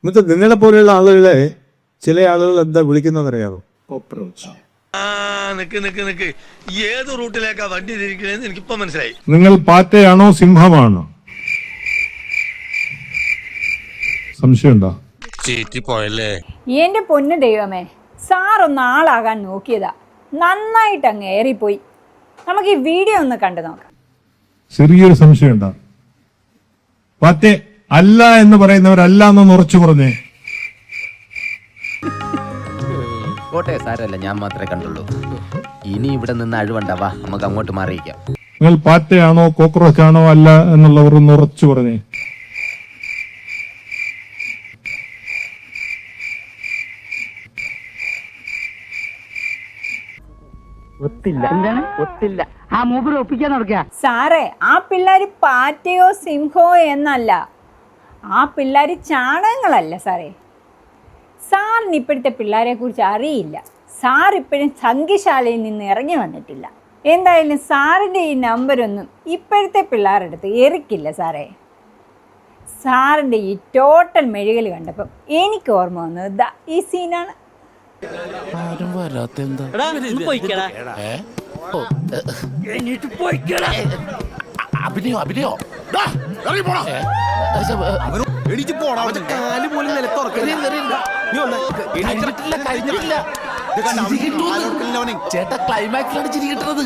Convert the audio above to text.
എന്നിട്ട് നിങ്ങളെ പോലെയുള്ള ആളുകളെ ചില ആളുകൾ എന്താ വിളിക്കുന്നതെന്നറിയാമോ? കോക്രോച്ച്. ഏത് റൂട്ടിലേക്കാ വണ്ടി തിരിക്കണേന്ന് എനിക്കിപ്പോ മനസ്സിലായി. നിങ്ങൾ പാറ്റയാണോ സിംഹമാണോ? സംശയമുണ്ടോ? ചീറ്റിപ്പോയല്ലേ. എന്റെ പൊന്നു ദൈവമേ, സാറൊന്ന് ആളാകാൻ നോക്കിയതാ, നന്നായിട്ട് അങ്ങ് ഏറിപ്പോയി. നമുക്ക് ഈ വീഡിയോ ഒന്ന് കണ്ടു നോക്കാം. ചെറിയൊരു സംശയമുണ്ടോ? പാറ്റ അല്ല എന്ന് പറയുന്നവരല്ല എന്ന് ഉറച്ചു പറഞ്ഞേ. കോട്ടെ സാരല്ല, ഞാൻ മാത്രമേ കണ്ടുള്ളൂ. ഇനി ഇവിടെ നിന്ന് അഴിവണ്ടാവാ, നമുക്ക് അങ്ങോട്ട് മാറിയിക്കാം. നിങ്ങൾ പാറ്റയാണോ കോക്രോച്ച് ആണോ അല്ല എന്നുള്ളവർ ഒന്ന് ഉറച്ചു പറഞ്ഞേ. സാറേ, ആ പിള്ളേര് പാറ്റയോ സിംഹോ എന്നല്ല, ആ പിള്ളേര് ചാണകങ്ങളല്ല സാറേ. സാറിന് ഇപ്പോഴത്തെ പിള്ളേരെ കുറിച്ച് അറിയില്ല. സാർ ഇപ്പോഴും സംഘശാലയിൽ നിന്ന് ഇറങ്ങി വന്നിട്ടില്ല. എന്തായാലും സാറിൻ്റെ ഈ നമ്പരൊന്നും ഇപ്പോഴത്തെ പിള്ളേരുടെ അടുത്ത് എറിക്കില്ല സാറേ. സാറിൻ്റെ ഈ ടോട്ടൽ മെഴുകൽ കണ്ടപ്പം എനിക്ക് ഓർമ്മ വന്നത് ഈ സീനാണ്. അഭിനയോ ചേട്ടാ, ക്ലൈമാക്സിലാണ് ചിരി കിട്ടുന്നത്.